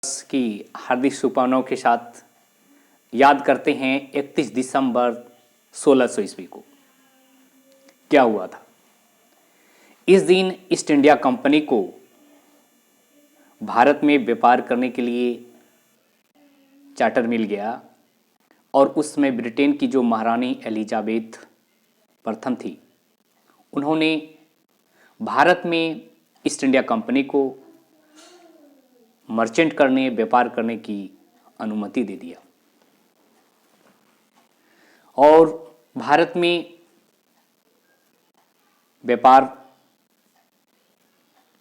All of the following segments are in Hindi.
की हार्दिक शुभकामनाओं के साथ याद करते हैं 31 दिसंबर 1600 ईस्वी को क्या हुआ था। इस दिन ईस्ट इंडिया कंपनी को भारत में व्यापार करने के लिए चार्टर मिल गया और उस समय ब्रिटेन की जो महारानी एलिजाबेथ प्रथम थी, उन्होंने भारत में ईस्ट इंडिया कंपनी को मर्चेंट करने, व्यापार करने की अनुमति दे दिया और भारत में व्यापार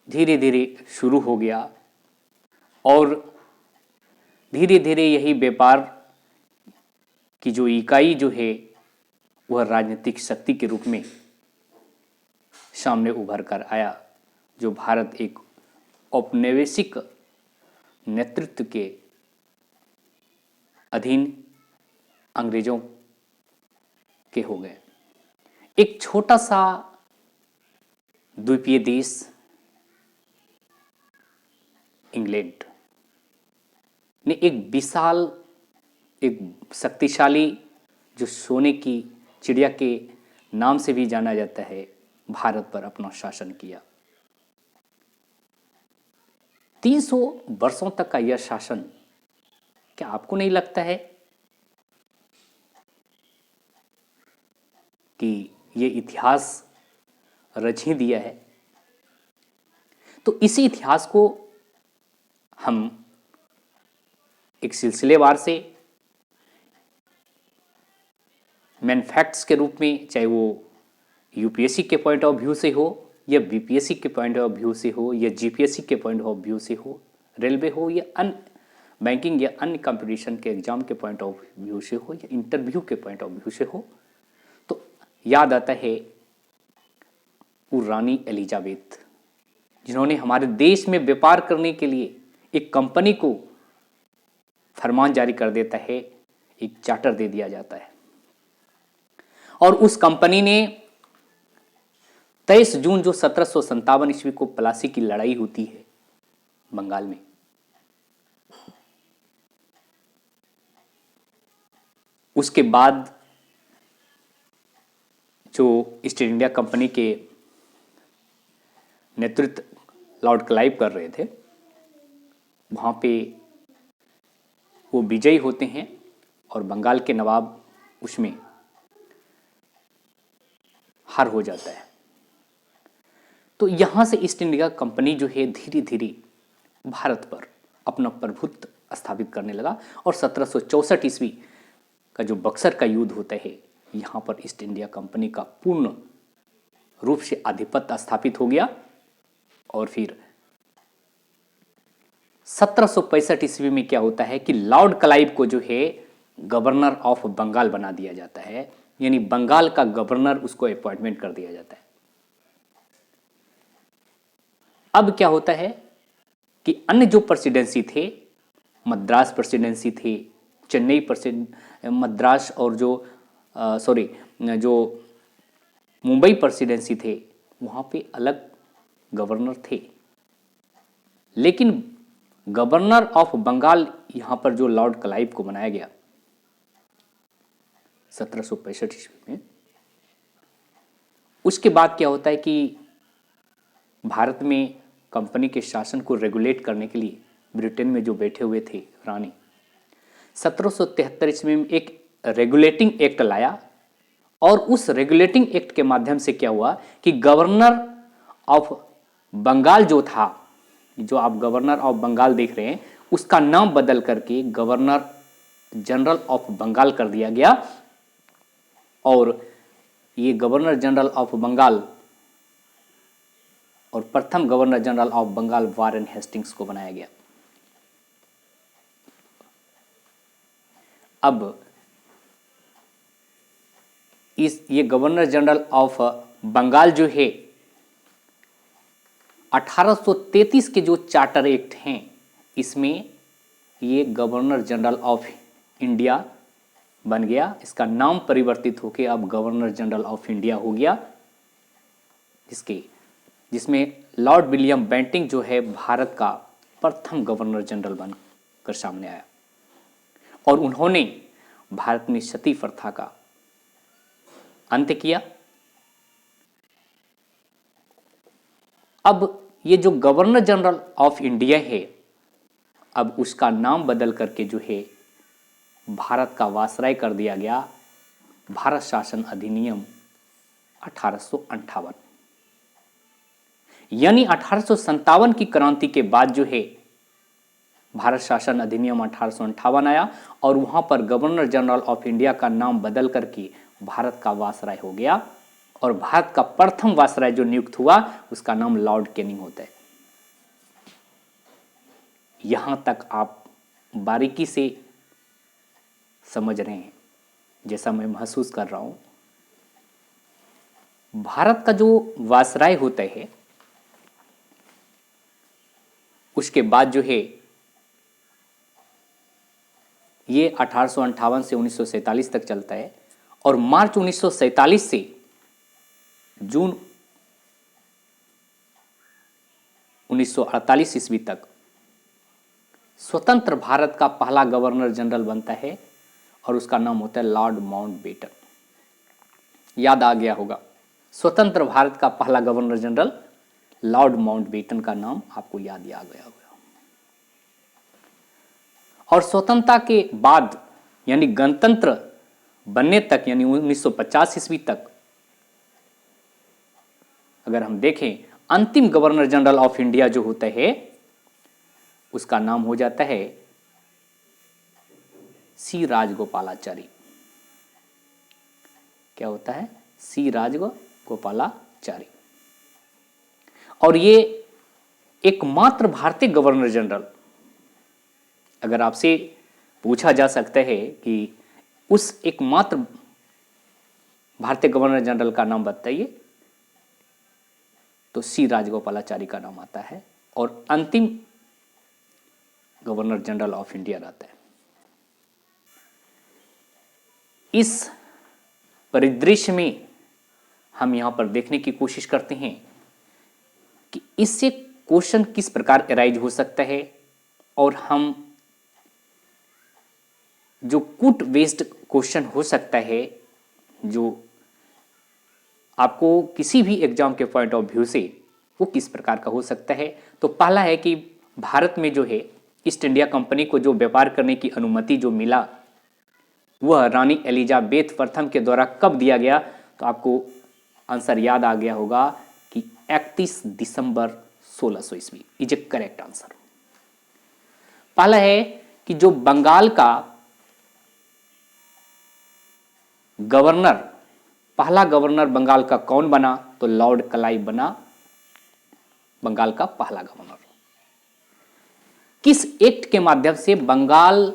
धीरे धीरे शुरू हो गया और धीरे धीरे यही व्यापार की जो इकाई जो है वह राजनीतिक शक्ति के रूप में सामने उभर कर आया, जो भारत एक औपनिवेशिक नेतृत्व के अधीन अंग्रेजों के हो गए। एक छोटा सा द्वीपीय देश इंग्लैंड ने एक विशाल, एक शक्तिशाली, जो सोने की चिड़िया के नाम से भी जाना जाता है, भारत पर अपना शासन किया। 300 वर्षों तक का यह शासन, क्या आपको नहीं लगता है कि यह इतिहास रच ही दिया है? तो इसी इतिहास को हम एक सिलसिलेवार से मेन फैक्ट्स के रूप में, चाहे वो यूपीएससी के पॉइंट ऑफ व्यू से हो या बीपीएससी के पॉइंट ऑफ व्यू से हो या जीपीएससी के पॉइंट ऑफ व्यू से हो, रेलवे हो या अन्य बैंकिंग या अन्य कंपटीशन के एग्जाम के पॉइंट ऑफ व्यू से हो या इंटरव्यू के पॉइंट ऑफ व्यू से हो, तो याद आता है वो रानी एलिजाबेथ, जिन्होंने हमारे देश में व्यापार करने के लिए एक कंपनी को फरमान जारी कर देता है, एक चार्टर दे दिया जाता है और उस कंपनी ने 23 जून जो 1757 ईस्वी को प्लासी की लड़ाई होती है बंगाल में, उसके बाद जो ईस्ट इंडिया कंपनी के नेतृत्व लॉर्ड क्लाइव कर रहे थे, वहां पे वो विजयी होते हैं और बंगाल के नवाब उसमें हार हो जाता है। तो यहां से ईस्ट इंडिया कंपनी जो है धीरे धीरे भारत पर अपना प्रभुत्व स्थापित करने लगा और 1764 ईस्वी का जो बक्सर का युद्ध होता है, यहां पर ईस्ट इंडिया कंपनी का पूर्ण रूप से आधिपत्य स्थापित हो गया और फिर 1765 ईस्वी में क्या होता है कि लॉर्ड क्लाइव को जो है गवर्नर ऑफ बंगाल बना दिया जाता है, यानी बंगाल का गवर्नर उसको अपॉइंटमेंट कर दिया जाता है। अब क्या होता है कि अन्य जो प्रेसिडेंसी थे, मद्रास प्रेसिडेंसी थे, चेन्नई मद्रास और जो मुंबई प्रेसिडेंसी थे, वहां पे अलग गवर्नर थे, लेकिन गवर्नर ऑफ बंगाल यहां पर जो लॉर्ड क्लाइव को बनाया गया 1765 ईस्वी में, उसके बाद क्या होता है कि भारत में कंपनी के शासन को रेगुलेट करने के लिए ब्रिटेन में जो बैठे हुए थे रानी, 1773 ईस्वी में एक रेगुलेटिंग एक्ट लाया और उस रेगुलेटिंग एक्ट के माध्यम से क्या हुआ कि गवर्नर ऑफ बंगाल जो था, जो आप गवर्नर ऑफ बंगाल देख रहे हैं, उसका नाम बदल करके गवर्नर जनरल ऑफ बंगाल कर दिया गया और ये गवर्नर जनरल ऑफ बंगाल और प्रथम governor general of Bengal Warren Hastings को बनाया गया। अब ये गवर्नर जनरल ऑफ बंगाल जो है 1833 के जो चार्टर एक्ट हैं, इसमें ये गवर्नर जनरल ऑफ इंडिया बन गया। इसका नाम परिवर्तित होकर अब गवर्नर जनरल ऑफ इंडिया हो गया, जिसमें लॉर्ड विलियम बेंटिंक जो है भारत का प्रथम गवर्नर जनरल कर सामने आया और उन्होंने भारत में सती प्रथा का अंत किया। अब ये जो गवर्नर जनरल ऑफ इंडिया है, अब उसका नाम बदल करके जो है भारत का वायसराय कर दिया गया, भारत शासन अधिनियम 1858। यानी 1857 की क्रांति के बाद जो है भारत शासन अधिनियम 1858 आया और वहां पर गवर्नर जनरल ऑफ इंडिया का नाम बदल करके भारत का वायसराय हो गया और भारत का प्रथम वायसराय जो नियुक्त हुआ उसका नाम लॉर्ड कैनिंग होता है। यहां तक आप बारीकी से समझ रहे हैं जैसा मैं महसूस कर रहा हूं। भारत का जो वायसराय होता है उसके बाद जो है ये 1858 से 1947 तक चलता है और मार्च 1947 से जून 1948 ईस्वी तक स्वतंत्र भारत का पहला गवर्नर जनरल बनता है और उसका नाम होता है लॉर्ड माउंटबेटन। याद आ गया होगा, स्वतंत्र भारत का पहला गवर्नर जनरल लॉर्ड माउंटबेटन का नाम आपको याद आ गया होगा। और स्वतंत्रता के बाद यानी गणतंत्र बनने तक यानी 1950 ईस्वी तक अगर हम देखें अंतिम गवर्नर जनरल ऑफ इंडिया जो होता है उसका नाम हो जाता है सी राजगोपालाचारी। क्या होता है? सी राजगोपालाचारी। और ये एकमात्र भारतीय गवर्नर जनरल, अगर आपसे पूछा जा सकता है कि उस एकमात्र भारतीय गवर्नर जनरल का नाम बताइए तो सी राजगोपालाचारी का नाम आता है और अंतिम गवर्नर जनरल ऑफ इंडिया रहता है। इस परिदृश्य में हम यहां पर देखने की कोशिश करते हैं कि इससे क्वेश्चन किस प्रकार अराइज हो सकता है और हम जो कूट बेस्ड क्वेश्चन हो सकता है जो आपको किसी भी एग्जाम के पॉइंट ऑफ व्यू से वो किस प्रकार का हो सकता है। तो पहला है कि भारत में जो है ईस्ट इंडिया कंपनी को जो व्यापार करने की अनुमति जो मिला वह रानी एलिजाबेथ प्रथम के द्वारा कब दिया गया? तो आपको आंसर याद आ गया होगा कि 31 दिसंबर 1600 ईस्वी इज ए करेक्ट आंसर। पहला है कि जो बंगाल का गवर्नर, पहला गवर्नर बंगाल का कौन बना? तो लॉर्ड क्लाइव बना बंगाल का पहला गवर्नर। किस एक्ट के माध्यम से बंगाल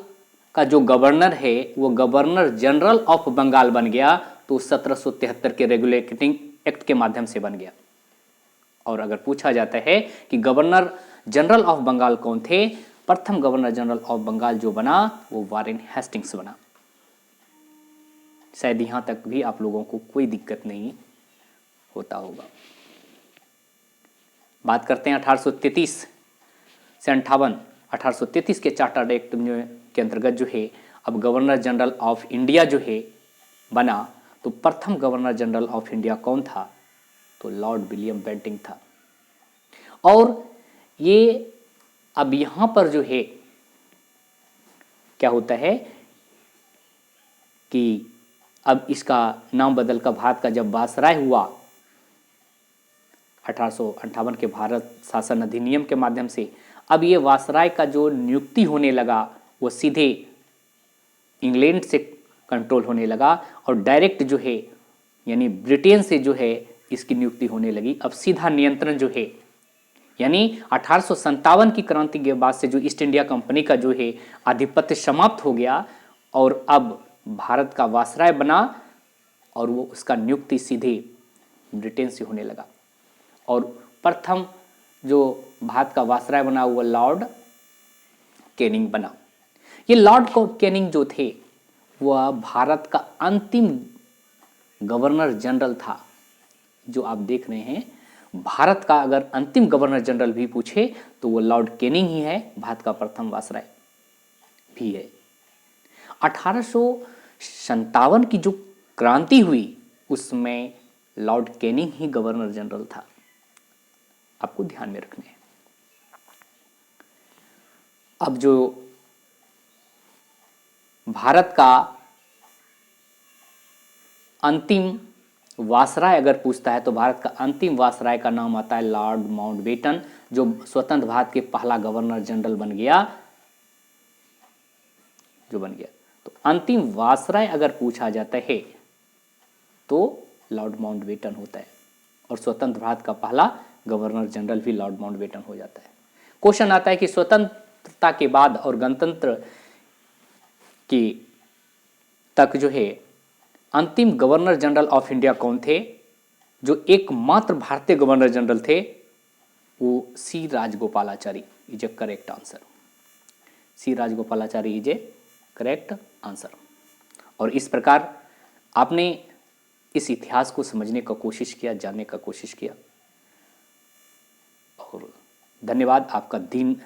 का जो गवर्नर है वो गवर्नर जनरल ऑफ बंगाल बन गया? तो 1773 के रेगुलेटिंग एक्ट के माध्यम से बन गया। और अगर पूछा जाता है कि गवर्नर जनरल ऑफ बंगाल कौन थे? प्रथम गवर्नर जनरल ऑफ बंगाल जो बना वो वारेन हेस्टिंग्स बना। शायद यहां तक भी आप लोगों को कोई दिक्कत नहीं होता होगा। बात करते हैं 1833 से 58। 1833 के चार्टर्ड एक्ट के अंतर्गत जो है अब गवर्नर जनरल ऑफ इंडिया जो है बना। तो प्रथम गवर्नर जनरल ऑफ इंडिया कौन था? तो लॉर्ड विलियम बेंटिंक था। और ये अब यहां पर जो है क्या होता है कि अब इसका नाम बदल कर भारत का जब वायसराय हुआ 1858 के भारत शासन अधिनियम के माध्यम से, अब ये वायसराय का जो नियुक्ति होने लगा वो सीधे इंग्लैंड से कंट्रोल होने लगा और डायरेक्ट जो है यानी ब्रिटेन से जो है इसकी नियुक्ति होने लगी। अब सीधा नियंत्रण जो है यानी 1857 की क्रांति के बाद से जो ईस्ट इंडिया कंपनी का जो है आधिपत्य समाप्त हो गया और अब भारत का वायसराय बना और वो उसका नियुक्ति सीधे ब्रिटेन से होने लगा। और प्रथम जो भारत का वायसराय बना हुआ लॉर्ड कैनिंग बना। ये लॉर्ड कैनिंग जो थे वह भारत का अंतिम गवर्नर जनरल था। जो आप देख रहे हैं भारत का अगर अंतिम गवर्नर जनरल भी पूछे तो वो लॉर्ड कैनिंग ही है, भारत का प्रथम वायसराय। भी है। 1857 की जो क्रांति हुई उसमें लॉर्ड कैनिंग ही गवर्नर जनरल था, आपको ध्यान में रखने हैं। अब जो भारत का अंतिम वासराय अगर पूछता है तो भारत का अंतिम वासराय का नाम आता है लॉर्ड माउंटबेटन, जो स्वतंत्र भारत के पहला गवर्नर जनरल बन गया, तो अंतिम वासराय अगर पूछा जाता है तो लॉर्ड माउंटबेटन होता है, और स्वतंत्र भारत का पहला गवर्नर जनरल भी लॉर्ड माउंटबेटन हो जाता है। क्वेश्चन आता है कि स्वतंत्रता के बाद और गणतंत्र के तक जो है अंतिम गवर्नर जनरल ऑफ इंडिया कौन थे? जो एकमात्र भारतीय गवर्नर जनरल थे वो C Rajagopalachari is a correct answer. C Rajagopalachari is a correct answer. और इस प्रकार आपने इस इतिहास को समझने का कोशिश किया, जानने का कोशिश किया, और धन्यवाद। आपका दिन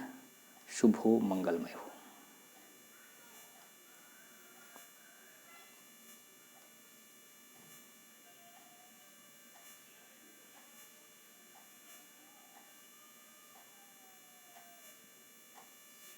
शुभ हो, मंगलमय हो।